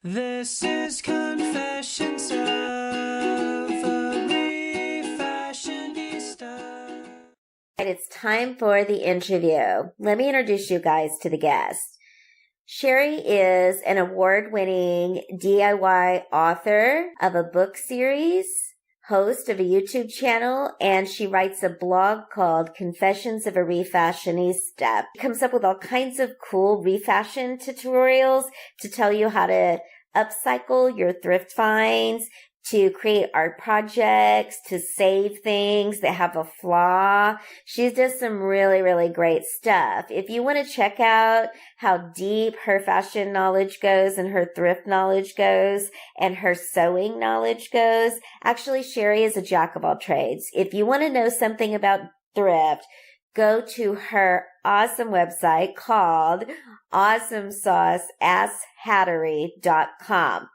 This is Confessions of a Refashionista. It's time for the interview. Let me introduce you guys to the guest. Sherry is an award-winning DIY author of a book series, host of a YouTube channel, and she writes a blog called Confessions of a Refashionista. She comes up with all kinds of cool refashion tutorials to tell you how to upcycle your thrift finds, to create art projects, to save things that have a flaw. She does some really, really great stuff. If you want to check out how deep her fashion knowledge goes and her thrift knowledge goes and her sewing knowledge goes, actually Sherry is a jack of all trades. If you want to know something about thrift, go to her awesome website called awesomesauceasshattery.com.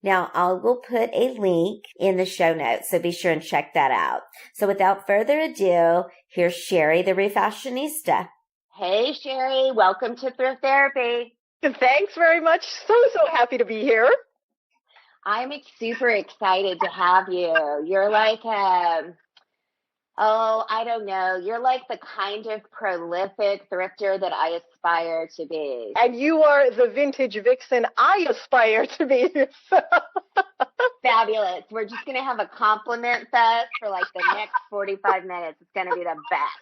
Now, I will put a link in the show notes, so be sure and check that out. So without further ado, here's Sherry, the Refashionista. Hey, Sherry. Welcome to Thrift Therapy. Thanks very much. So happy to be here. I'm super excited to have you. You're like, I don't know. You're like the kind of prolific thrifter that I aspire to be. And you are the vintage vixen I aspire to be. Fabulous. We're just going to have a compliment fest for like the next 45 minutes. It's going to be the best.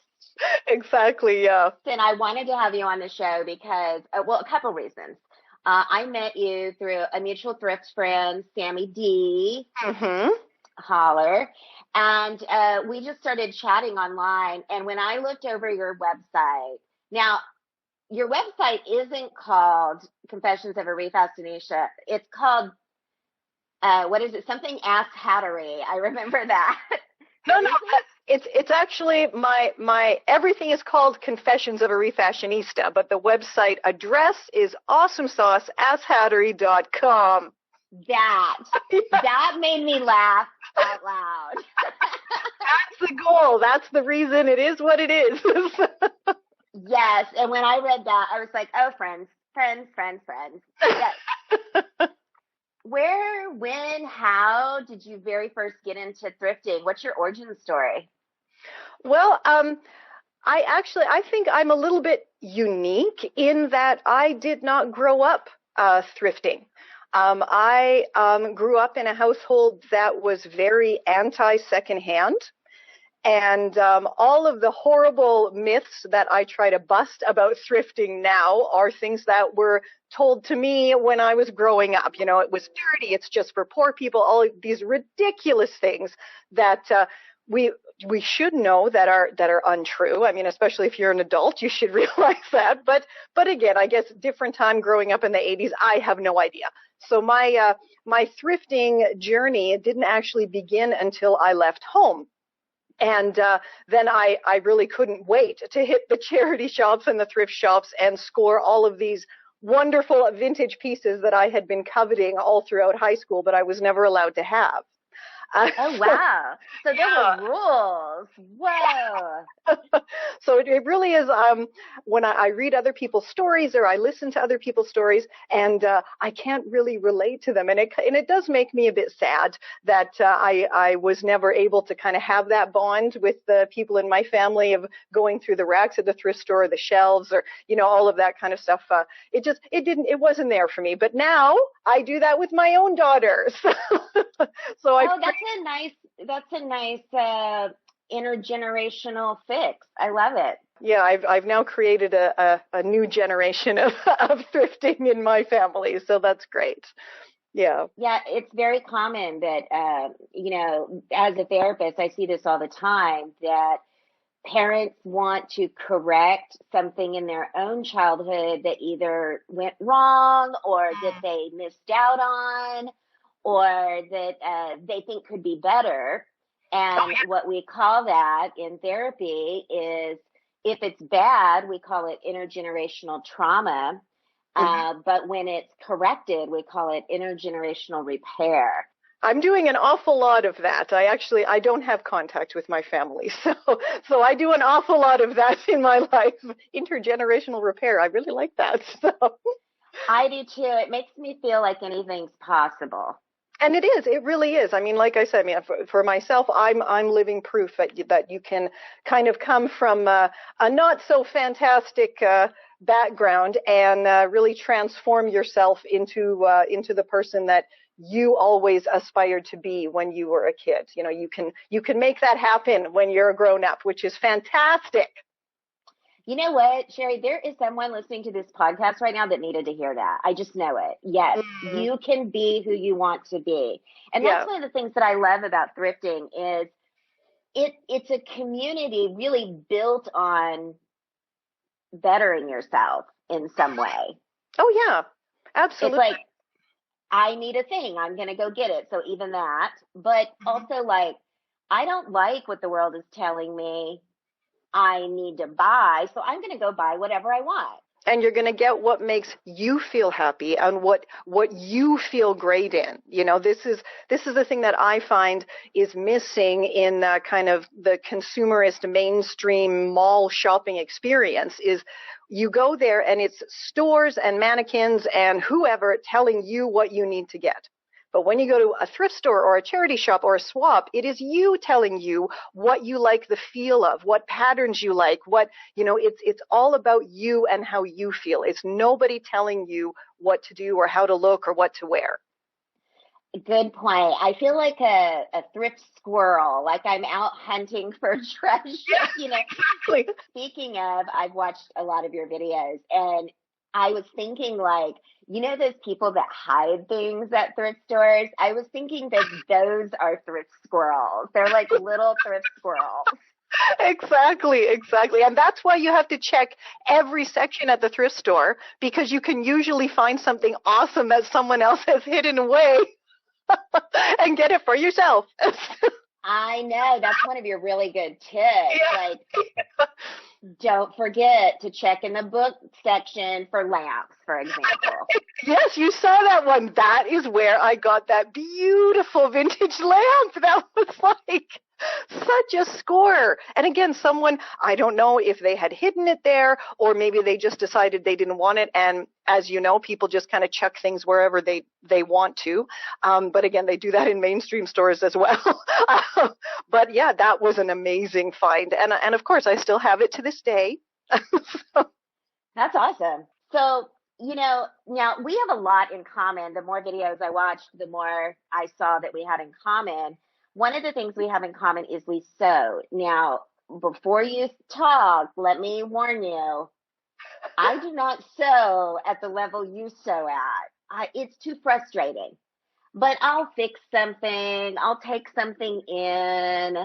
Exactly, yeah. And I wanted to have you on the show because, a couple reasons. I met you through a mutual thrift friend, Sammy D. Mm-hmm. Holler. And we just started chatting online. And when I looked over your website, now your website isn't called Confessions of a Refashionista. It's called, what is it? Something Ass Hattery. I remember that. No. It's actually my everything is called Confessions of a Refashionista, but the website address is awesomesauceasshattery.com. That made me laugh out loud. That's the goal. That's the reason it is what it is. Yes. And when I read that, I was like, oh, friends. Yes. Where, when, how did you very first get into thrifting? What's your origin story? Well, I think I'm a little bit unique in that I did not grow up thrifting. I grew up in a household that was very anti-secondhand, and all of the horrible myths that I try to bust about thrifting now are things that were told to me when I was growing up. You know, it was dirty, it's just for poor people, all of these ridiculous things that we should know that are untrue. I mean, especially if you're an adult, you should realize that. But again, I guess different time growing up in the 80s, I have no idea. So my thrifting journey didn't actually begin until I left home. And then I really couldn't wait to hit the charity shops and the thrift shops and score all of these wonderful vintage pieces that I had been coveting all throughout high school, but I was never allowed to have. Oh, wow. So there were rules. Whoa. So it really is, when I read other people's stories or I listen to other people's stories, and I can't really relate to them. And it does make me a bit sad that I was never able to kind of have that bond with the people in my family of going through the racks at the thrift store or the shelves or, you know, all of that kind of stuff. It wasn't there for me. But now I do that with my own daughters. That's a nice intergenerational fix. I love it. Yeah, I've now created a new generation of thrifting in my family, so that's great. Yeah. Yeah, it's very common that as a therapist, I see this all the time, that parents want to correct something in their own childhood that either went wrong or that they missed out on, or that they think could be better. And what we call that in therapy is, if it's bad, we call it intergenerational trauma. But when it's corrected, we call it intergenerational repair. I'm doing an awful lot of that. I don't have contact with my family. So I do an awful lot of that in my life. Intergenerational repair. I really like that. So. I do too. It makes me feel like anything's possible. And it is. It really is. I mean, like I said, I mean, for myself, I'm living proof that you can kind of come from a not so fantastic background and really transform yourself into the person that you always aspired to be when you were a kid. You know, you can make that happen when you're a grown up, which is fantastic. You know what, Sherry? There is someone listening to this podcast right now that needed to hear that. I just know it. Yes, you can be who you want to be. And that's one of the things that I love about thrifting is it's a community really built on bettering yourself in some way. Oh, yeah, absolutely. It's like, I need a thing. I'm going to go get it. So even that, but also like, I don't like what the world is telling me I need to buy, so I'm going to go buy whatever I want. And you're going to get what makes you feel happy and what you feel great in. You know, this is the thing that I find is missing in kind of the consumerist mainstream mall shopping experience is you go there and it's stores and mannequins and whoever telling you what you need to get. But when you go to a thrift store or a charity shop or a swap, it is you telling you what you like the feel of, what patterns you like, what, you know, it's all about you and how you feel. It's nobody telling you what to do or how to look or what to wear. Good point. I feel like a thrift squirrel, like I'm out hunting for treasure. Yeah, you know, exactly. Speaking of, I've watched a lot of your videos and I was thinking like, you know, those people that hide things at thrift stores? I was thinking that those are thrift squirrels. They're like little thrift squirrels. Exactly. And that's why you have to check every section at the thrift store because you can usually find something awesome that someone else has hidden away and get it for yourself. I know. That's one of your really good tips. Yeah. Like, don't forget to check in the book section for lamps, for example. Yes, you saw that one. That is where I got that beautiful vintage lamp. That was like such a score. And again, someone, I don't know if they had hidden it there or maybe they just decided they didn't want it. And as you know, people just kind of chuck things wherever they want to. But again, they do that in mainstream stores as well. But yeah, that was an amazing find. And of course, I still have it to this day. That's awesome. So, you know, now we have a lot in common. The more videos I watched, the more I saw that we had in common. One of the things we have in common is we sew. Now, before you talk, let me warn you, I do not sew at the level you sew at. It's too frustrating. But I'll fix something. I'll take something in.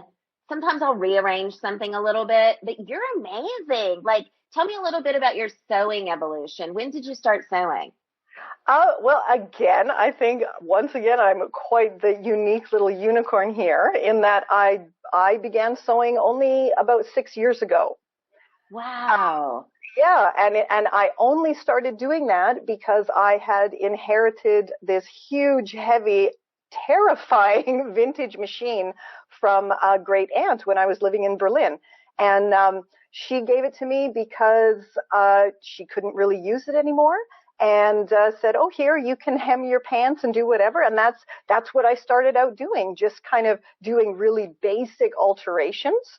Sometimes I'll rearrange something a little bit. But you're amazing. Like, tell me a little bit about your sewing evolution. When did you start sewing? Well, again, I think once again, I'm quite the unique little unicorn here in that I began sewing only about 6 years ago. Wow. Yeah, and I only started doing that because I had inherited this huge, heavy, terrifying vintage machine from a great aunt when I was living in Berlin. And she gave it to me because she couldn't really use it anymore. And said, oh, here, you can hem your pants and do whatever. And that's what I started out doing, just kind of doing really basic alterations.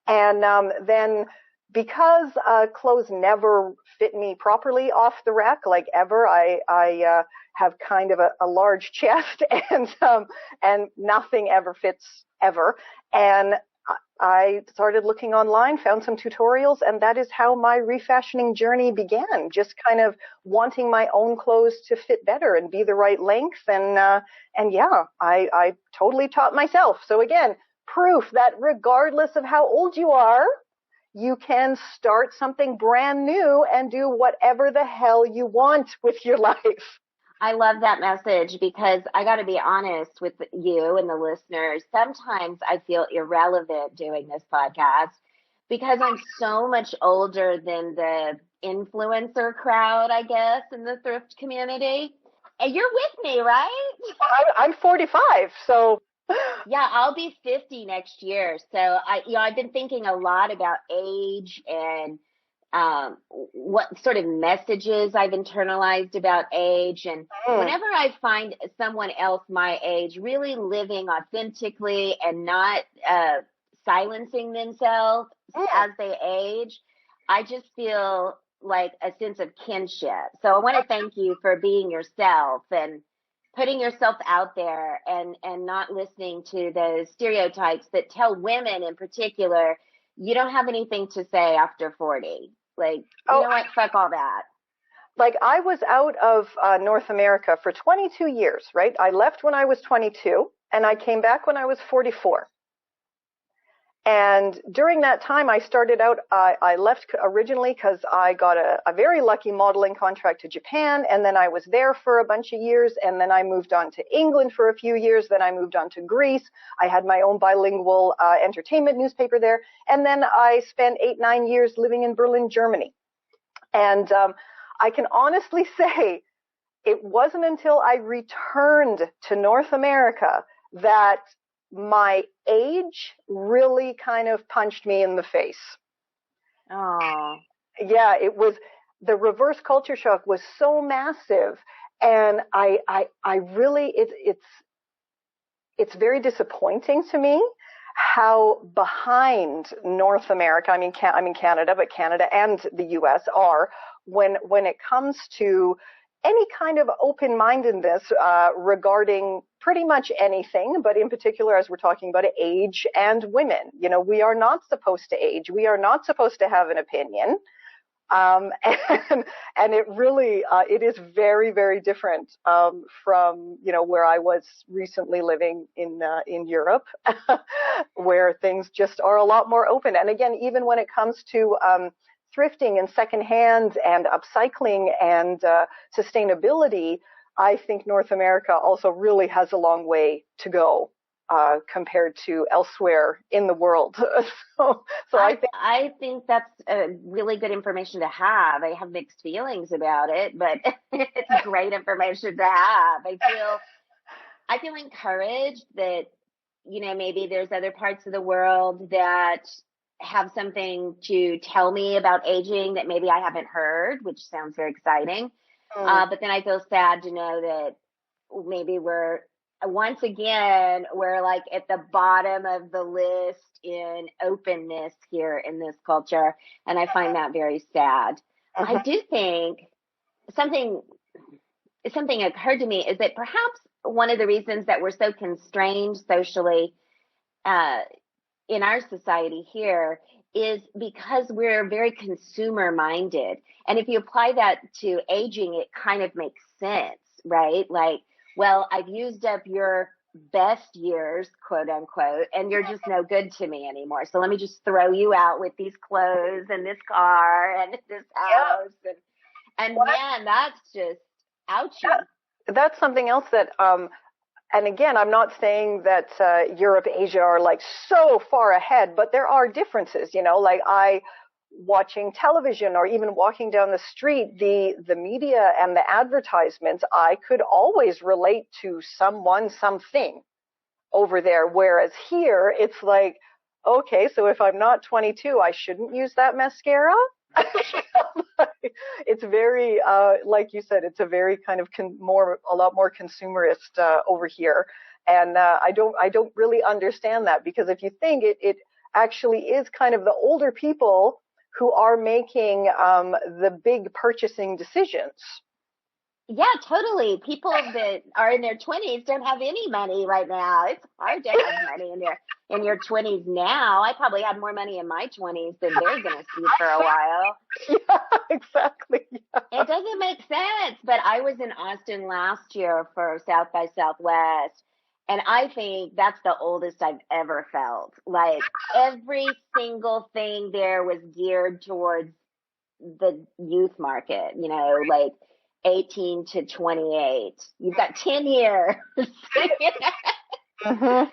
And then because clothes never fit me properly off the rack, like ever, I have kind of a large chest and nothing ever fits ever. And I started looking online, found some tutorials, and that is how my refashioning journey began. Just kind of wanting my own clothes to fit better and be the right length. And yeah, I totally taught myself. So again, proof that regardless of how old you are, you can start something brand new and do whatever the hell you want with your life. I love that message because I got to be honest with you and the listeners. Sometimes I feel irrelevant doing this podcast because I'm so much older than the influencer crowd, I guess, in the thrift community. And you're with me, right? I'm 45, so. Yeah, I'll be 50 next year. So I've been thinking a lot about age and what sort of messages I've internalized about age. And whenever I find someone else my age really living authentically and not silencing themselves as they age, I just feel like a sense of kinship. So I want to thank you for being yourself and putting yourself out there and not listening to those stereotypes that tell women in particular, you don't have anything to say after 40. Like, you know what? Fuck all that. Like, I was out of North America for 22 years, right? I left when I was 22 and I came back when I was 44. And during that time, I started out, I left originally because I got a very lucky modeling contract to Japan. And then I was there for a bunch of years. And then I moved on to England for a few years. Then I moved on to Greece. I had my own bilingual entertainment newspaper there. And then I spent 8-9 years living in Berlin, Germany. And I can honestly say it wasn't until I returned to North America that my age really kind of punched me in the face. Oh. Yeah, it was, the reverse culture shock was so massive. And I really, it's very disappointing to me how behind North America, I mean Canada, but Canada and the US are when it comes to any kind of open-mindedness regarding pretty much anything, but in particular, as we're talking about age and women. You know, we are not supposed to age. We are not supposed to have an opinion. And it really, it is very, very different from, you know, where I was recently living in Europe, where things just are a lot more open. And again, even when it comes to thrifting and secondhand and upcycling and sustainability, I think North America also really has a long way to go compared to elsewhere in the world. so I think that's really good information to have. I have mixed feelings about it, but it's great information to have. I feel encouraged that, you know, maybe there's other parts of the world that have something to tell me about aging that maybe I haven't heard, which sounds very exciting. But then I feel sad to know that maybe we're like at the bottom of the list in openness here in this culture. And I find that very sad. I do think something occurred to me is that perhaps one of the reasons that we're so constrained socially, in our society here is because we're very consumer minded. And if you apply that to aging, it kind of makes sense, right? Like, well, I've used up your best years, quote unquote, and you're just no good to me anymore. So let me just throw you out with these clothes and this car and this house. And man, that's just ouchy. Yeah, that's something else that, and again, I'm not saying that Europe, Asia are like so far ahead, but there are differences, you know, like watching television or even walking down the street, the media and the advertisements, I could always relate to someone, something over there. Whereas here, it's like, okay, so if I'm not 22, I shouldn't use that mascara. It's very, like you said, it's a very kind of a lot more consumerist over here, and I don't really understand that, because if you think it actually is kind of the older people who are making the big purchasing decisions. Yeah, totally. People that are in their 20s don't have any money right now. It's hard to have money in your 20s now. I probably had more money in my 20s than they're going to see for a while. Yeah, exactly. Yeah. It doesn't make sense. But I was in Austin last year for South by Southwest, and I think that's the oldest I've ever felt. Like, every single thing there was geared towards the youth market, you know, like 18 to 28. You've got 10 years. Mm-hmm.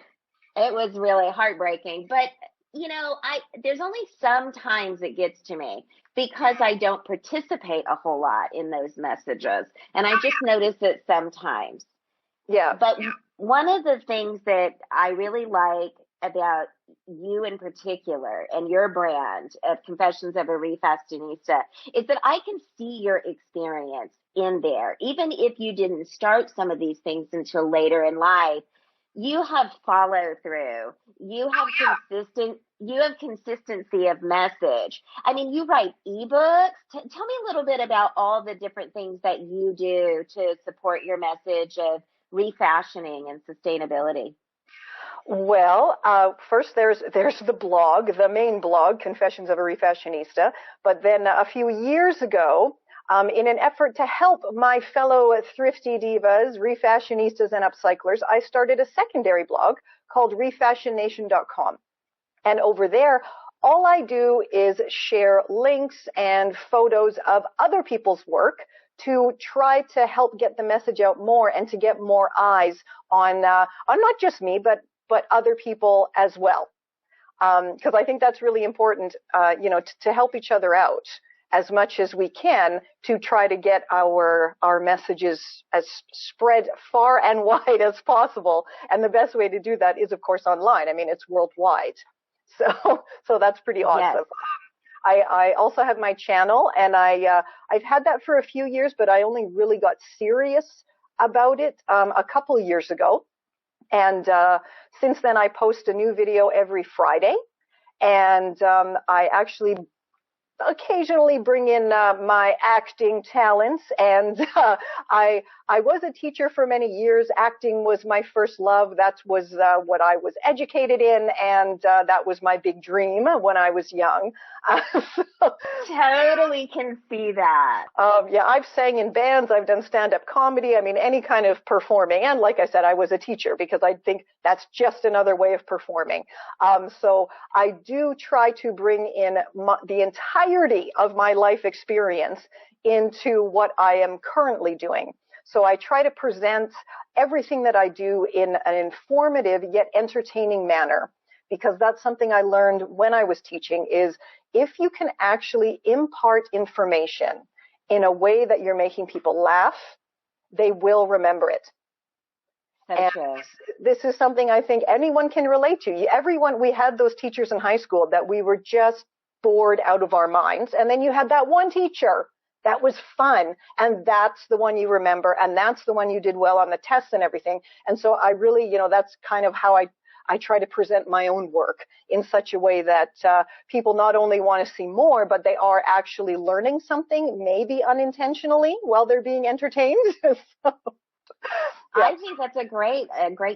It was really heartbreaking. But, you know, there's only sometimes it gets to me because I don't participate a whole lot in those messages. And I just notice it sometimes. Yeah. But one of the things that I really like about you in particular and your brand of Confessions of a Refashionista is that I can see your experience in there. Even if you didn't start some of these things until later in life, you have follow through. You have consistency of message. I mean, you write ebooks. Tell me a little bit about all the different things that you do to support your message of refashioning and sustainability. Well, first there's the blog, the main blog, Confessions of a Refashionista. But then a few years ago, in an effort to help my fellow thrifty divas, refashionistas, and upcyclers, I started a secondary blog called refashionation.com. And over there, all I do is share links and photos of other people's work to try to help get the message out more and to get more eyes on not just me, but other people as well. Because I think that's really important, to help each other out as much as we can to try to get our messages as spread far and wide as possible. And the best way to do that is, of course, online. I mean, it's worldwide. So that's pretty awesome. Yes. I also have my channel, and I've had that for a few years, but I only really got serious about it a couple years ago. And since then, I post a new video every Friday, and I actually occasionally bring in my acting talents. And I was a teacher for many years. Acting was my first love. That was what I was educated in, and that was my big dream when I was young. Totally can see that. Yeah, I've sang in bands. I've done stand-up comedy. I mean, any kind of performing. And like I said, I was a teacher because I think that's just another way of performing. So I do try to bring in the entirety of my life experience into what I am currently doing. So I try to present everything that I do in an informative yet entertaining manner, because that's something I learned when I was teaching is if you can actually impart information in a way that you're making people laugh, they will remember it. So true. This is something I think anyone can relate to. We had those teachers in high school that we were just bored out of our minds. And then you had that one teacher that was fun. And that's the one you remember. And that's the one you did well on the tests and everything. And so I really, that's kind of how I try to present my own work in such a way that people not only want to see more, but they are actually learning something, maybe unintentionally, while they're being entertained. I think that's a great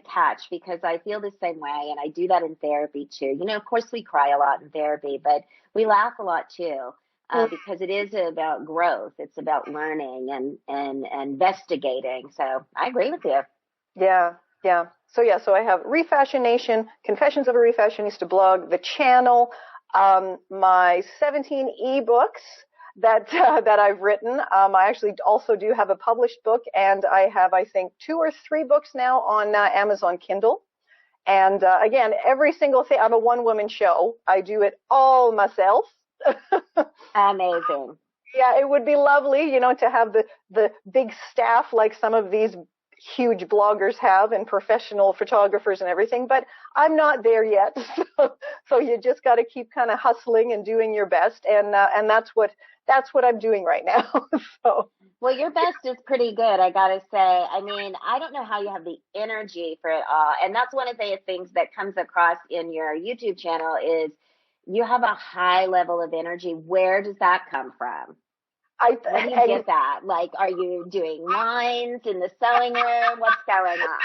catch, because I feel the same way, and I do that in therapy too. Of course we cry a lot in therapy, but we laugh a lot too, because it is about growth. It's about learning and investigating. So I agree with you. Yeah. So I have Refashionation, Confessions of a Refashionista blog, the channel, my 17 ebooks that I've written. I actually also do have a published book, and I have, I think, 2 or 3 books now on Amazon Kindle. And again, every single thing, I'm a one-woman show. I do it all myself. Amazing. Yeah, it would be lovely, to have the big staff like some of these huge bloggers have and professional photographers and everything, but I'm not there yet. So you just got to keep kind of hustling and doing your best. And that's what I'm doing right now. So. Well, your best is pretty good, I got to say. I mean, I don't know how you have the energy for it all. And that's one of the things that comes across in your YouTube channel is you have a high level of energy. Where does that come from? Where do you get that? Like, are you doing lines in the sewing room? What's going on?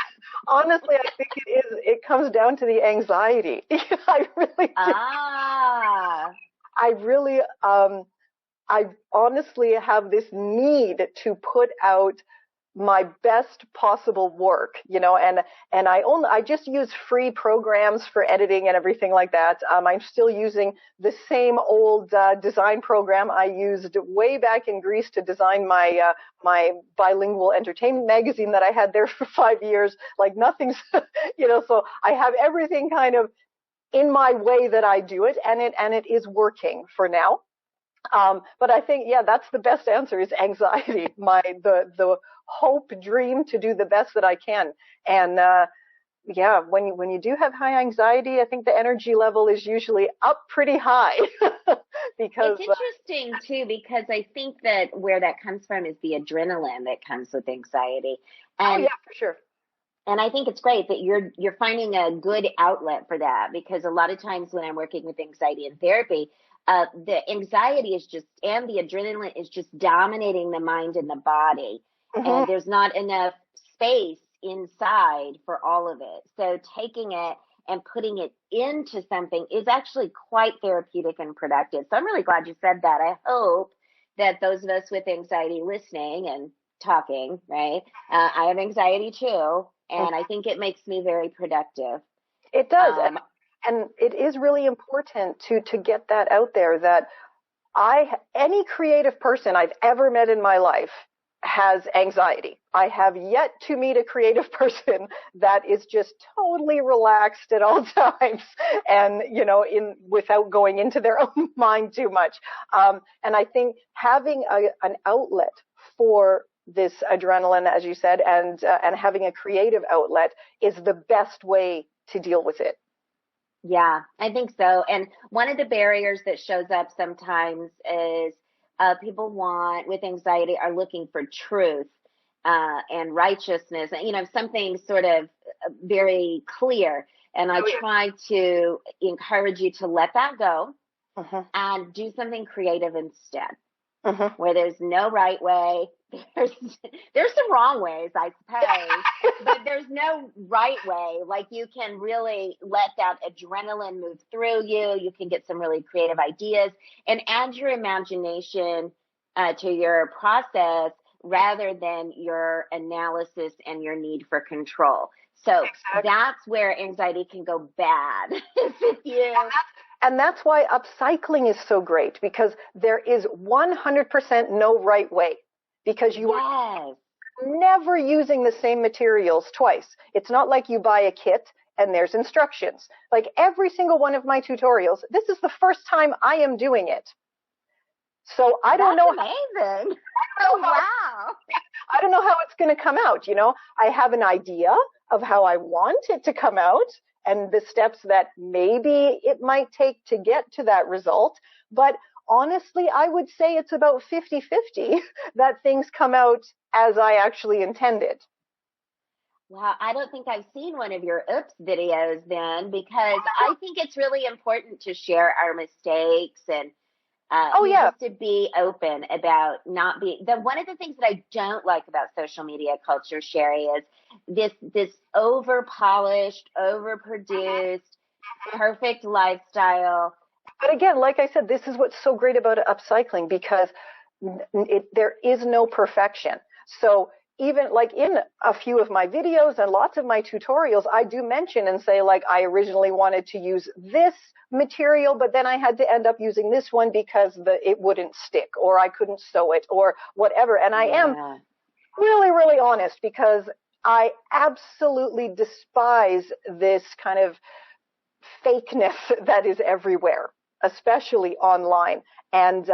Honestly, I think it comes down to the anxiety. I really do. I honestly have this need to put out my best possible work, and I just use free programs for editing and everything like that. I'm still using the same old design program I used way back in Greece to design my my bilingual entertainment magazine that I had there for 5 years. Like nothing's, so I have everything kind of in my way that I do it, and it is working for now. But I think, that's the best answer is anxiety, the hope, dream to do the best that I can. And, yeah, when you do have high anxiety, I think the energy level is usually up pretty high because It's interesting too, because I think that where that comes from is the adrenaline that comes with anxiety. oh And yeah, for sure. and I think it's great that you're finding a good outlet for that, because a lot of times when I'm working with anxiety in therapy, the anxiety is just, and the adrenaline is just dominating the mind and the body. Hmm. And there's not enough space inside for all of it. So taking it and putting it into something is actually quite therapeutic and productive. So I'm really glad you said that. I hope that those of us with anxiety listening and talking, right? I have anxiety too, and I think it makes me very productive. It does, Um, and it is really important to get that out there that any creative person I've ever met in my life has anxiety. I have yet to meet a creative person that is just totally relaxed at all times and, without going into their own mind too much. And I think having an outlet for this adrenaline, as you said, and having a creative outlet is the best way to deal with it. Yeah, I think so. And one of the barriers that shows up sometimes is people with anxiety are looking for truth and righteousness, something sort of very clear. And I Oh, yeah. try to encourage you to let that go Hmm. and do something creative instead, Hmm. where there's no right way. There's some wrong ways, I suppose, but there's no right way. Like, you can really let that adrenaline move through you. You can get some really creative ideas and add your imagination to your process rather than your analysis and your need for control. So Exactly. that's where anxiety can go bad. If you And that's why upcycling is so great, because there is 100% no right way, because you are Yes. never using the same materials twice. It's not like you buy a kit and there's instructions. Like every single one of my tutorials, this is the first time I am doing it. So I don't That's know amazing. Oh, wow. I don't know how it's going to come out. I have an idea of how I want it to come out and the steps that maybe it might take to get to that result. But honestly, I would say it's about 50-50 that things come out as I actually intended. Wow, I don't think I've seen one of your oops videos then, because I think it's really important to share our mistakes and Oh, yeah. just to be open about not being one of the things that I don't like about social media culture, Sherry, is this over polished, overproduced, perfect lifestyle. But again, like I said, this is what's so great about upcycling, because there is no perfection. So even like in a few of my videos and lots of my tutorials, I do mention and say, like, I originally wanted to use this material, but then I had to end up using this one because it wouldn't stick, or I couldn't sew it, or whatever. And I am Yeah. really, really honest, because I absolutely despise this kind of fakeness that is everywhere, especially online. And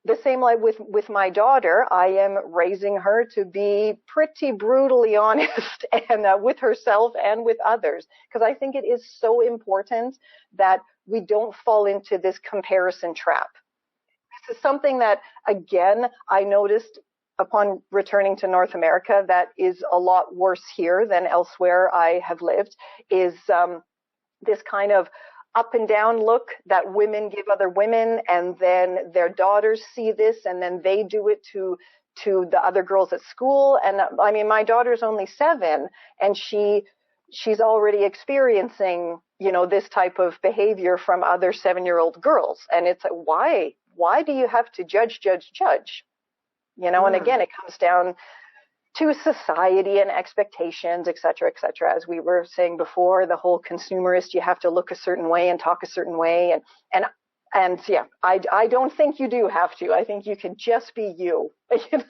the same like with my daughter, I am raising her to be pretty brutally honest and with herself and with others, because I think it is so important that we don't fall into this comparison trap. This is something that, again, I noticed upon returning to North America that is a lot worse here than elsewhere I have lived, is this kind of up and down look that women give other women, and then their daughters see this and then they do it to the other girls at school. And I mean, my daughter's only 7 and she's already experiencing, this type of behavior from other 7-year-old girls. And it's like, why do you have to judge? And again, it comes down to society and expectations, et cetera, as we were saying before, the whole consumerist, you have to look a certain way and talk a certain way. And yeah, I don't think you do have to. I think you can just be you. I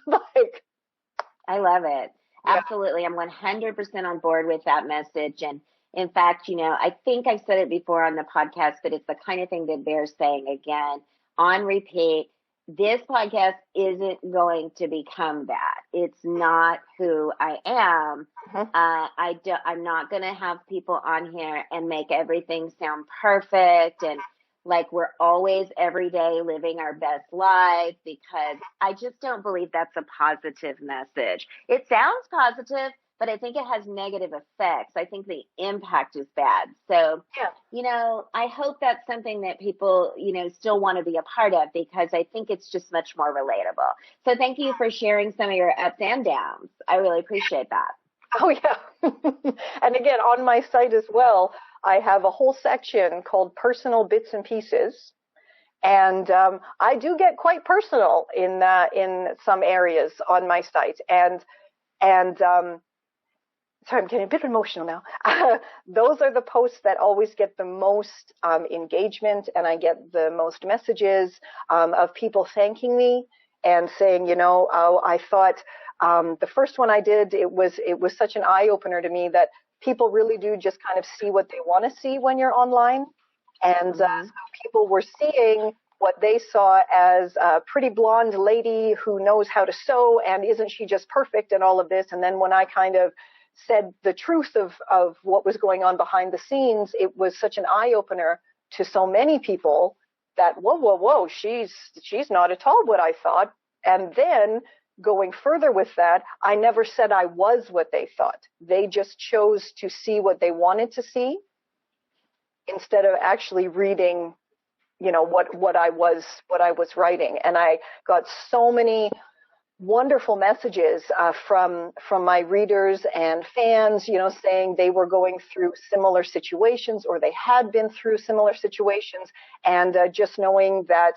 love it. Yeah. Absolutely. I'm 100% on board with that message. And in fact, I think I've said it before on the podcast, but it's the kind of thing that bears saying again on repeat. this podcast isn't going to become that. It's not who I am. I'm not going to have people on here and make everything sound perfect and like we're always every day living our best life, because I just don't believe that's a positive message. It sounds positive, but I think it has negative effects. I think the impact is bad. So, I hope that's something that people, still want to be a part of, because I think it's just much more relatable. So thank you for sharing some of your ups and downs. I really appreciate that. Oh, yeah. And again, on my site as well, I have a whole section called Personal Bits and Pieces. And I do get quite personal in some areas on my site. And sorry, I'm getting a bit emotional now. Those are the posts that always get the most engagement, and I get the most messages of people thanking me and saying, I thought the first one I did, it was such an eye-opener to me that people really do just kind of see what they want to see when you're online. And so people were seeing what they saw as a pretty blonde lady who knows how to sew, and isn't she just perfect and all of this. And then when I kind of said the truth of what was going on behind the scenes, it was such an eye-opener to so many people that, whoa, she's not at all what I thought. And then going further with that, I never said I was what they thought. They just chose to see what they wanted to see instead of actually reading, what I was writing. And I got so many wonderful messages from my readers and fans, saying they were going through similar situations, or they had been through similar situations, and just knowing that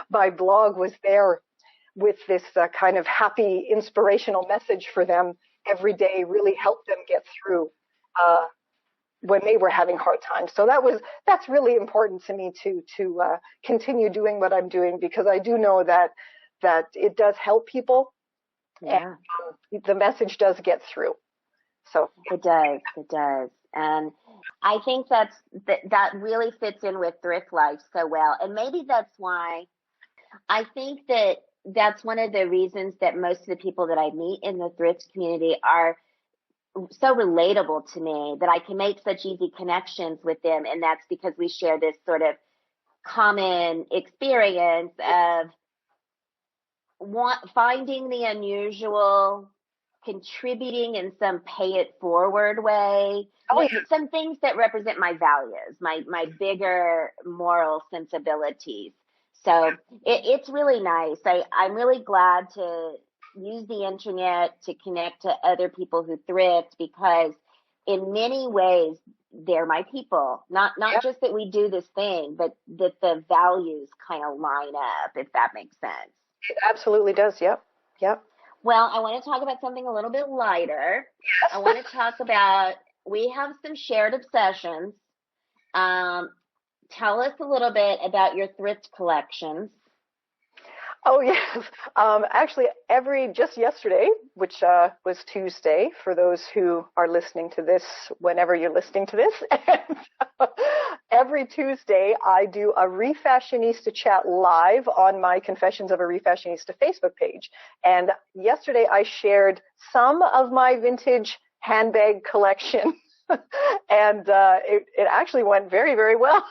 my blog was there with this kind of happy, inspirational message for them every day really helped them get through when they were having hard times. So that's really important to me to continue doing what I'm doing, because I do know that it does help people. Yeah. And the message does get through. So it does. And I think that really fits in with thrift life so well. And maybe that's why I think that's one of the reasons that most of the people that I meet in the thrift community are so relatable to me, that I can make such easy connections with them. And that's because we share this sort of common experience of finding the unusual, contributing in some pay it forward way. Some things that represent my values, my bigger moral sensibilities. So it's really nice. I'm really glad to use the internet to connect to other people who thrift, because in many ways they're my people. Not just that we do this thing, but that the values kind of line up, if that makes sense. It absolutely does. Yep. Well, I want to talk about something a little bit lighter. Yes. I want to talk about, we have some shared obsessions. Tell us a little bit about your thrift collections. Oh, yes. Actually, just yesterday, which was Tuesday, for those who are listening to this whenever you're listening to this, and every Tuesday I do a Refashionista chat live on my Confessions of a Refashionista Facebook page. And yesterday I shared some of my vintage handbag collection. And it actually went very, very well.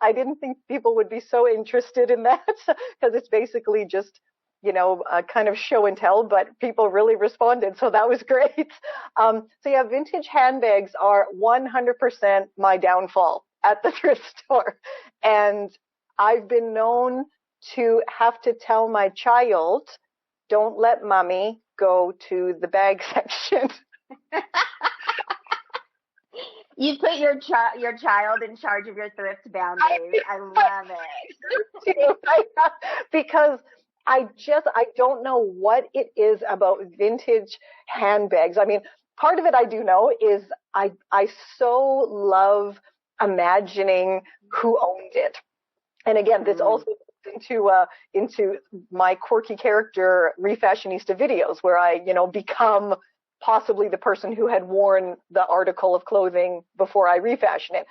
I didn't think people would be so interested in that, because it's basically just, a kind of show and tell, but people really responded. So that was great. So yeah, vintage handbags are 100% my downfall at the thrift store. And I've been known to have to tell my child, don't let mommy go to the bag section. You put your child in charge of your thrift boundaries. I love it. Because I don't know what it is about vintage handbags. I mean, part of it I do know is I so love imagining who owned it. And again, this also into my quirky character Refashionista videos, where I, become possibly the person who had worn the article of clothing before I refashion it.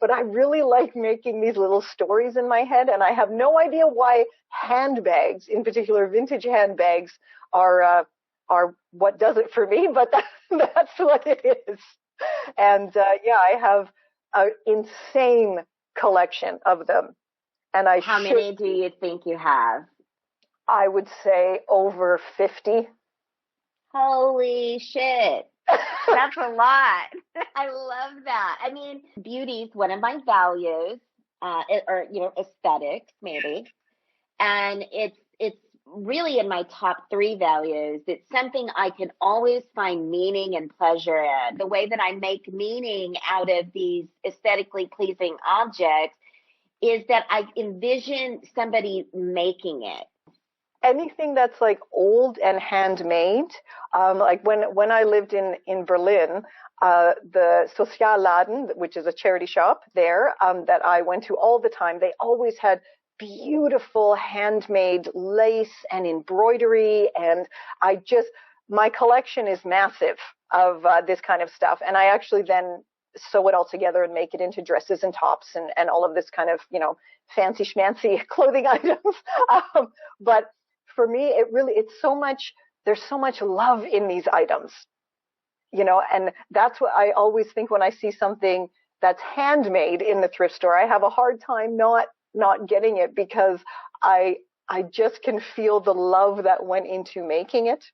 But I really like making these little stories in my head, and I have no idea why handbags, in particular vintage handbags, are what does it for me, but that's what it is. And I have an insane collection of them. And How many do you think you have? I would say over 50. Holy shit. That's a lot. I love that. I mean, beauty is one of my values, or, aesthetics maybe. And it's really in my top 3 values. It's something I can always find meaning and pleasure in. The way that I make meaning out of these aesthetically pleasing objects is that I envision somebody making it. Anything that's like old and handmade, like when I lived in Berlin, the Sozialladen, which is a charity shop there, that I went to all the time, they always had beautiful handmade lace and embroidery, and my collection is massive of this kind of stuff, and I actually then sew it all together and make it into dresses and tops and all of this kind of, fancy schmancy clothing items. But for me, there's so much love in these items, and that's what I always think when I see something that's handmade in the thrift store. I have a hard time not getting it, because I just can feel the love that went into making it.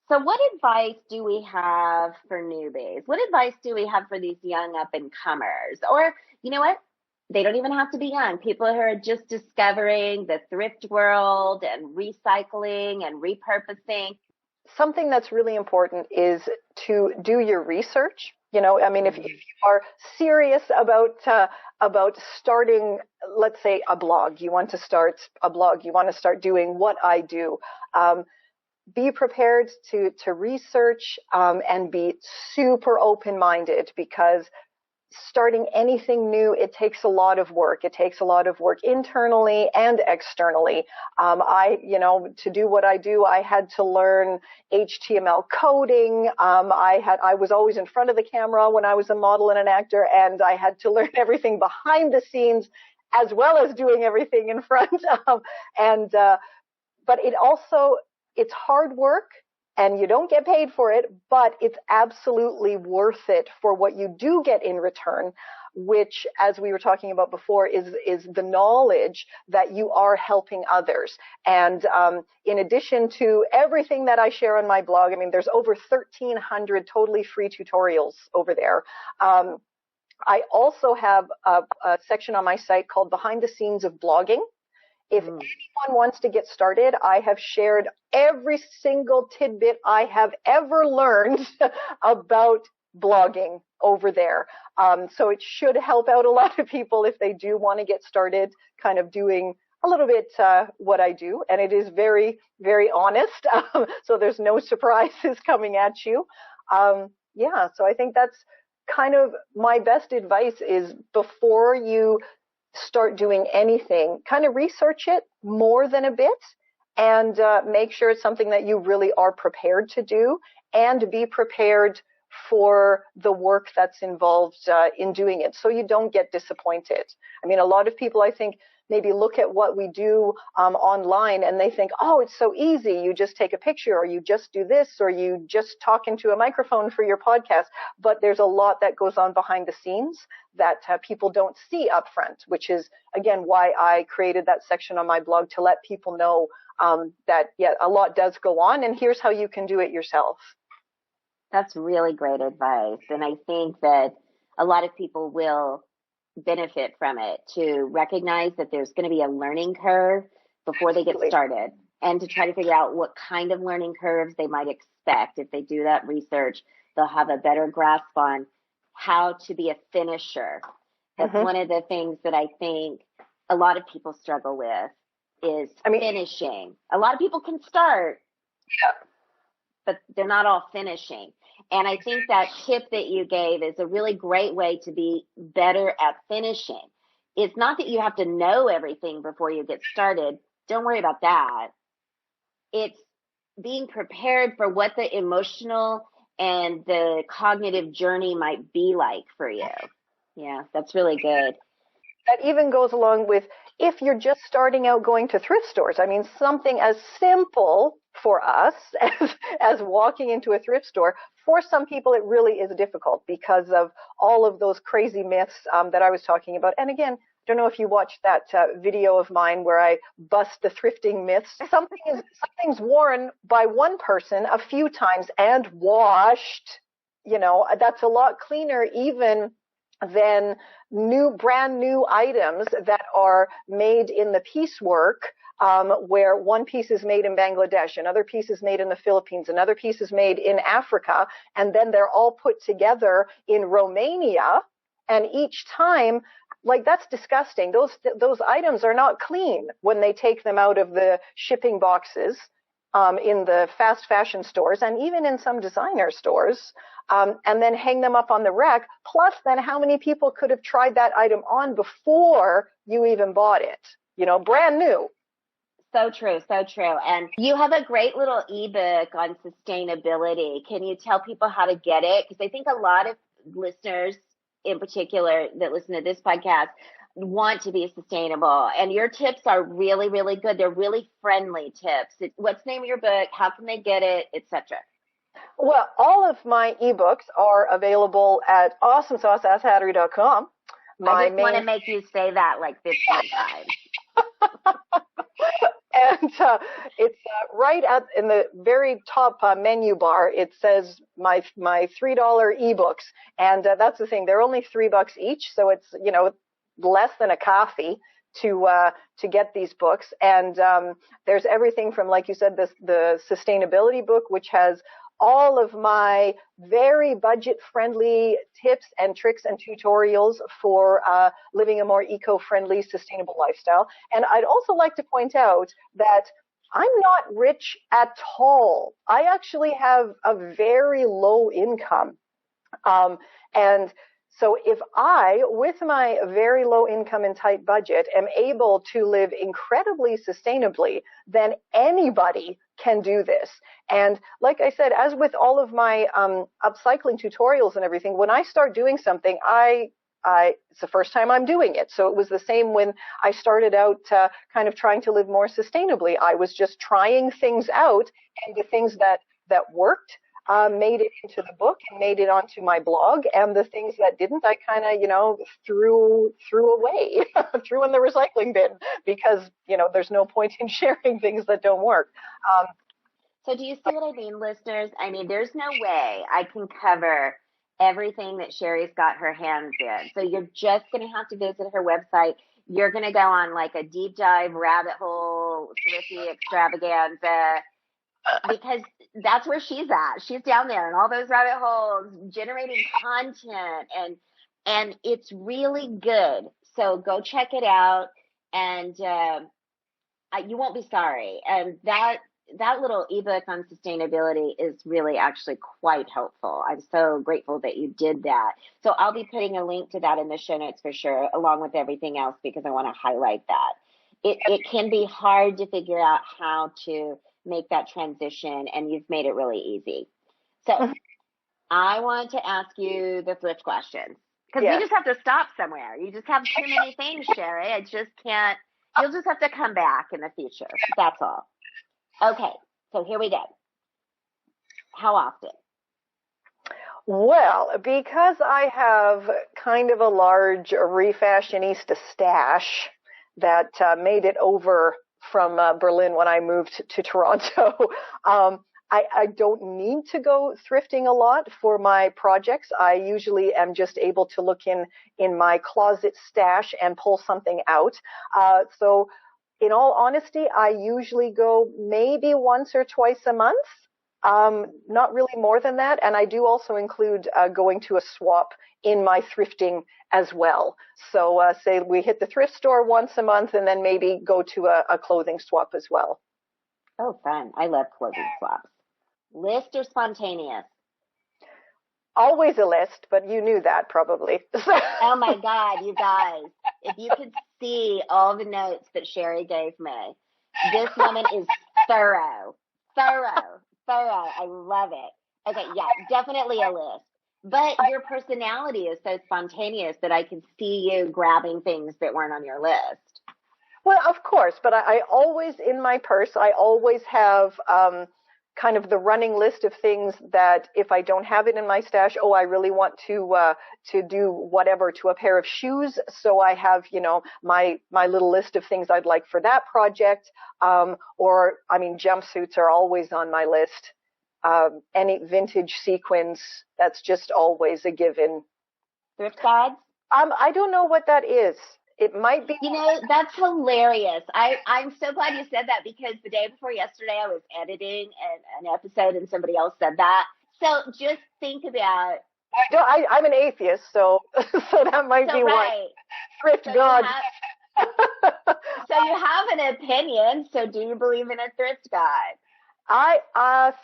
So what advice do we have for newbies? What advice do we have for these young up and comers? Or, you know what? They don't even have to be young. People who are just discovering the thrift world and recycling and repurposing. Something that's really important is to do your research. If you are serious about starting, let's say, a blog, you want to start a blog, you want to start doing what I do, be prepared to research and be super open-minded, because starting anything new, it takes a lot of work. It takes a lot of work internally and externally. To do what I do, I had to learn HTML coding. I was always in front of the camera when I was a model and an actor, and I had to learn everything behind the scenes as well as doing everything in front. But it's hard work. And you don't get paid for it, but it's absolutely worth it for what you do get in return, which, as we were talking about before, is the knowledge that you are helping others. And in addition to everything that I share on my blog, there's over 1,300 totally free tutorials over there. I also have a section on my site called Behind the Scenes of Blogging. If anyone wants to get started, I have shared every single tidbit I have ever learned about blogging over there. So it should help out a lot of people if they do want to get started kind of doing a little bit what I do. And it is very, very honest. So there's no surprises coming at you. So I think that's kind of my best advice is, before you start doing anything, kind of research it more than a bit, and make sure it's something that you really are prepared to do, and be prepared for the work that's involved in doing it, so you don't get disappointed. A lot of people, I think, maybe look at what we do online, and they think, oh, it's so easy. You just take a picture, or you just do this, or you just talk into a microphone for your podcast. But there's a lot that goes on behind the scenes that people don't see up front, which is, again, why I created that section on my blog, to let people know that, a lot does go on, and here's how you can do it yourself. That's really great advice. And I think that a lot of people will benefit from it, to recognize that there's going to be a learning curve before they get started, and to try to figure out what kind of learning curves they might expect. If they do that research, they'll have a better grasp on how to be a finisher. That's one of the things that I think a lot of people struggle with, is finishing. A lot of people can start, but they're not all finishing. And I think that tip that you gave is a really great way to be better at finishing. It's not that you have to know everything before you get started. Don't worry about that. It's being prepared for what the emotional and the cognitive journey might be like for you. Yeah, that's really good. That even goes along with if you're just starting out going to thrift stores. I mean, something as simple for us as walking into a thrift store, for some people it really is difficult because of all of those crazy myths that I was talking about. And again, I don't know if you watched that video of mine where I bust the thrifting myths. Something's worn by one person a few times and washed. That's a lot cleaner even than brand new items that are made in the piecework, where one piece is made in Bangladesh, another piece is made in the Philippines, another piece is made in Africa, and then they're all put together in Romania. And each time, like, that's disgusting. Those items are not clean when they take them out of the shipping boxes in the fast fashion stores and even in some designer stores, and then hang them up on the rack. Plus, then how many people could have tried that item on before you even bought it? Brand new. So true, so true. And you have a great little ebook on sustainability. Can you tell people how to get it? Because I think a lot of listeners in particular that listen to this podcast want to be sustainable. And your tips are really, really good. They're really friendly tips. What's the name of your book? How can they get it, etc.? Well, all of my ebooks are available at awesomesauceasshattery.com. I just want to make you say that like 15 times. And it's right in the very top menu bar. It says my $3 ebooks, and that's the thing. They're only $3 each, so it's less than a coffee to get these books. And there's everything from, like you said, the sustainability book, which has all of my very budget-friendly tips and tricks and tutorials for living a more eco-friendly, sustainable lifestyle. And I'd also like to point out that I'm not rich at all. I actually have a very low income. And so if I, with my very low income and tight budget, am able to live incredibly sustainably, then anybody can do this. And like I said, as with all of my upcycling tutorials and everything, when I start doing something, it's the first time I'm doing it. So it was the same when I started out kind of trying to live more sustainably. I was just trying things out, and the things that worked made it into the book and made it onto my blog, and the things that didn't, I kind of, threw away, threw in the recycling bin, because, there's no point in sharing things that don't work. So do you see what I mean, listeners? I mean, there's no way I can cover everything that Sherry's got her hands in. So you're just going to have to visit her website. You're going to go on like a deep dive rabbit hole, thrifty extravaganza, because that's where she's at. She's down there in all those rabbit holes, generating content, and it's really good. So go check it out, and you won't be sorry. And that little ebook on sustainability is really actually quite helpful. I'm so grateful that you did that. So I'll be putting a link to that in the show notes for sure, along with everything else, because I want to highlight that. It can be hard to figure out how to make that transition, and you've made it really easy. So I want to ask you the thrift questions, because we just have to stop somewhere. You just have too many things, Sherry. I just can't. You'll just have to come back in the future. That's all. Okay, so here we go. How often? Well, because I have kind of a large Refashionista stash that made it over from Berlin when I moved to Toronto, I don't need to go thrifting a lot for my projects. I usually am just able to look in my closet stash and pull something out. So in all honesty, I usually go maybe once or twice a month, not really more than that. And I do also include going to a swap in my thrifting as well. So say we hit the thrift store once a month, and then maybe go to a clothing swap as well. Oh, fun. I love clothing swaps. List or spontaneous? Always a list, but you knew that probably. Oh my God, you guys. If you could see all the notes that Sherry gave me. This woman is thorough. Thorough. I love it. Okay, yeah, definitely a list. But your personality is so spontaneous that I can see you grabbing things that weren't on your list. Well, of course, but I always, in my purse, I always have kind of the running list of things that if I don't have it in my stash, I really want to do whatever to a pair of shoes. So I have, my little list of things I'd like for that project. Jumpsuits are always on my list. Any vintage sequins, that's just always a given. Thrift gods? I don't know what that is. It might be. That's hilarious. I'm so glad you said that, because the day before yesterday I was editing an episode and somebody else said that. So just think about. I'm an atheist, so that might be right. One. Thrift gods. So you have an opinion. So do you believe in a thrift god?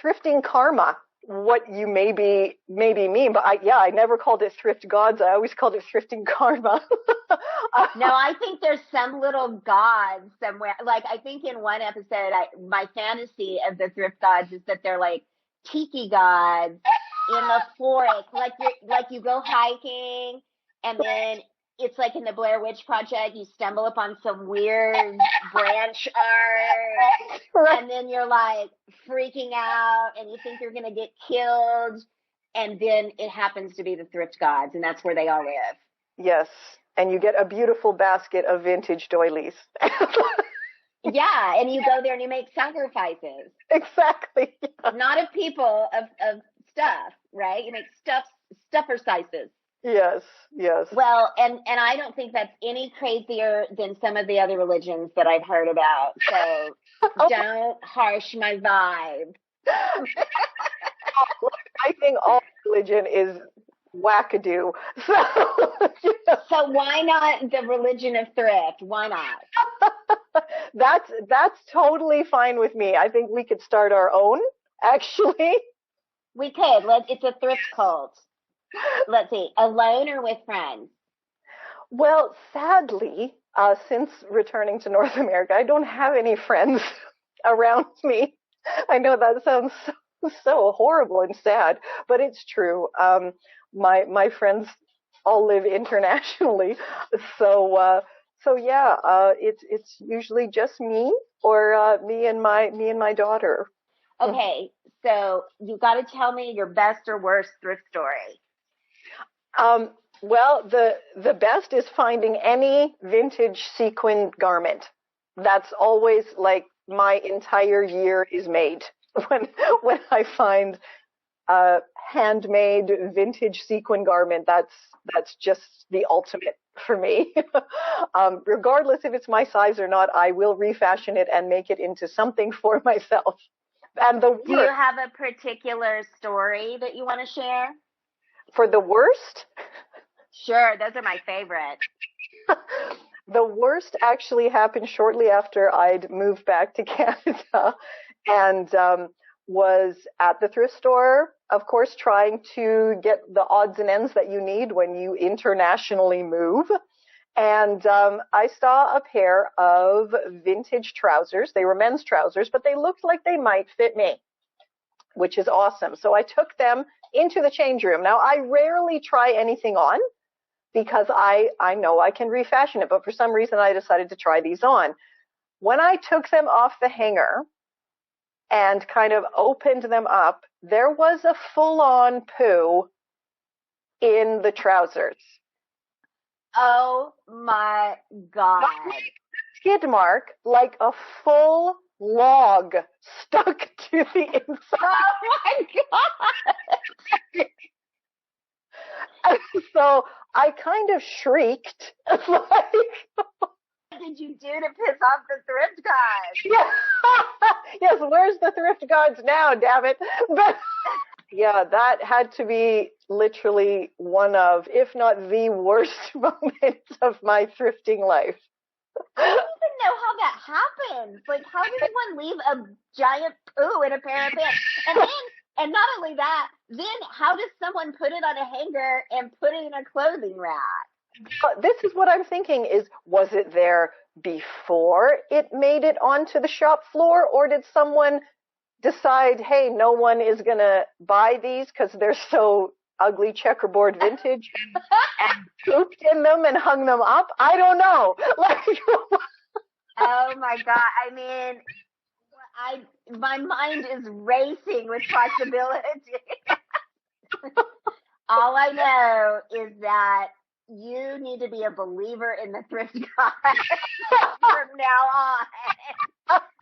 Thrifting karma. What you maybe mean, but I never called it thrift gods. I always called it thrifting karma. No, I think there's some little god somewhere. Like, I think in one episode, my fantasy of the thrift gods is that they're like tiki gods in the forest. Like you go hiking, and then it's like in the Blair Witch Project, you stumble upon some weird branch art, right. And then you're like freaking out, and you think you're going to get killed, and then it happens to be the thrift gods, and that's where they all live. Yes, and you get a beautiful basket of vintage doilies. Yeah, and you go there and you make sacrifices. Exactly. Not of people, of stuff, right? You make stuffer sizes. Yes. Well, and I don't think that's any crazier than some of the other religions that I've heard about. So don't harsh my vibe. I think all religion is wackadoo. So why not the religion of thrift? Why not? That's totally fine with me. I think we could start our own, actually. We could. It's a thrift cult. Let's see, alone or with friends? Well, sadly, since returning to North America, I don't have any friends around me. I know that sounds so horrible and sad, but it's true. My friends all live internationally, so it's usually just me or me and my daughter. Okay, so you got to tell me your best or worst thrift story. Well, the best is finding any vintage sequin garment. That's always like my entire year is made when I find a handmade vintage sequin garment. That's just the ultimate for me. Regardless if it's my size or not, I will refashion it and make it into something for myself. And do you have a particular story that you want to share? For the worst? Sure, those are my favorite. The worst actually happened shortly after I'd moved back to Canada and was at the thrift store, of course, trying to get the odds and ends that you need when you internationally move. And I saw a pair of vintage trousers. They were men's trousers, but they looked like they might fit me, which is awesome. So I took them into the change room. Now, I rarely try anything on because I know I can refashion it, but for some reason I decided to try these on. When I took them off the hanger and kind of opened them up, there was a full-on poo in the trousers. Oh my God. Skid mark, like a full log stuck to the inside. Oh my God. So I kind of shrieked. What did you do to piss off the thrift gods? Yeah. Yes, where's the thrift gods now, damn it? But yeah, that had to be literally one of, if not the worst moments of my thrifting life. I don't even know how that happens. Like, how does one leave a giant poo in a pair of pants? And not only that, then how does someone put it on a hanger and put it in a clothing rack? This is what I'm thinking is, was it there before it made it onto the shop floor, or did someone decide, hey, no one is going to buy these because they're so ugly, checkerboard vintage, and pooped in them and hung them up? I don't know. Like, Oh my God. I mean, my mind is racing with possibility. All I know is that you need to be a believer in the thrift guide from now on.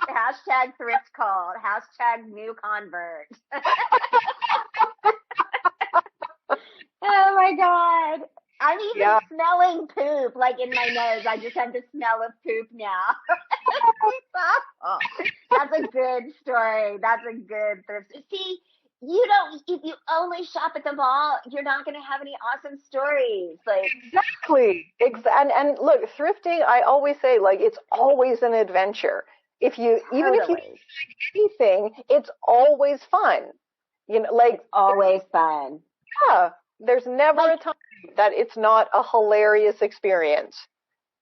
Hashtag thrift cult. Hashtag new convert. Oh my God. I'm even smelling poop, like in my nose. I just have the smell of poop now. Oh, that's a good story. That's a good thrift. See, if you only shop at the mall, you're not going to have any awesome stories. Like exactly. And look, thrifting, I always say, like, it's always an adventure. Even if you don't like anything, it's always fun. You know, like always fun. Yeah. There's never a time that it's not a hilarious experience.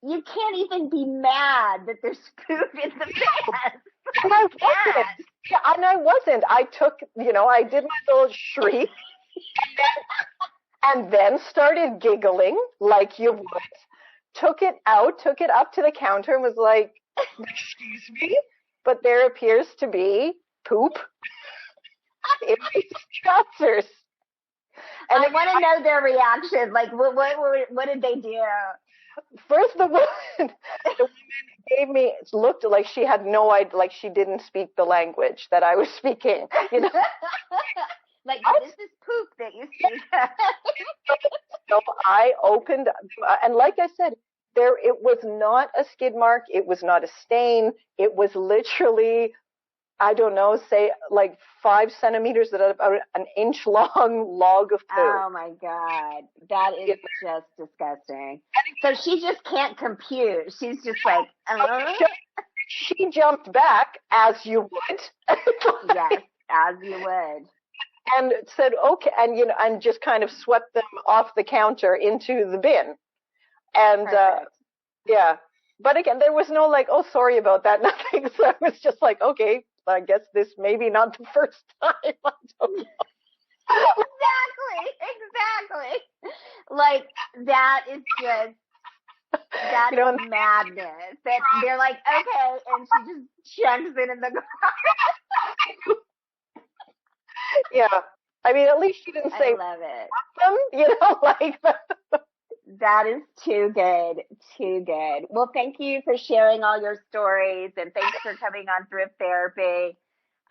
You can't even be mad that there's poop in the pants. And I wasn't. Yeah, and I wasn't. I took, I did my little shriek and then started giggling like you would. Took it out, took it up to the counter and was like, excuse me, but there appears to be poop in these trousers. And I want to know their reaction. Like, what did they do? First, the woman looked like she had no idea, like she didn't speak the language that I was speaking. Like, this is poop that you speak. So I opened, and like I said, it was not a skid mark. It was not a stain. It was literally, I don't know, say like 5 centimeters, about an inch long log of poop. Oh my God. That is just disgusting. So she just can't compute. She's just like, She jumped back, as you would. Yes, as you would. And said, okay, and just kind of swept them off the counter into the bin. And, yeah. But again, there was no like, oh, sorry about that, nothing. So I was just like, okay, I guess this maybe not the first time. I don't know. Exactly. Like, that is just, that is madness. That they're like, okay, and she just chunks it in the garbage. Yeah. I mean, at least she didn't say, I love it. That is too good. Too good. Well, thank you for sharing all your stories, and thanks for coming on Thrift Therapy.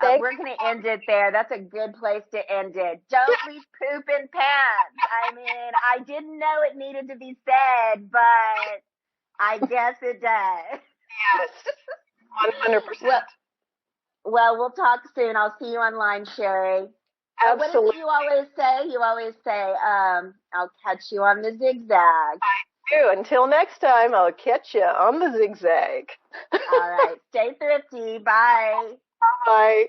We're going to end it there. That's a good place to end it. Don't leave poop in pants. I mean, I didn't know it needed to be said, but I guess it does. Yes. 100%. Well, we'll talk soon. I'll see you online, Sherry. Absolutely. What do you always say? You always say, I'll catch you on the zigzag. I do. Until next time, I'll catch you on the zigzag. All right. Stay thrifty. Bye. Bye.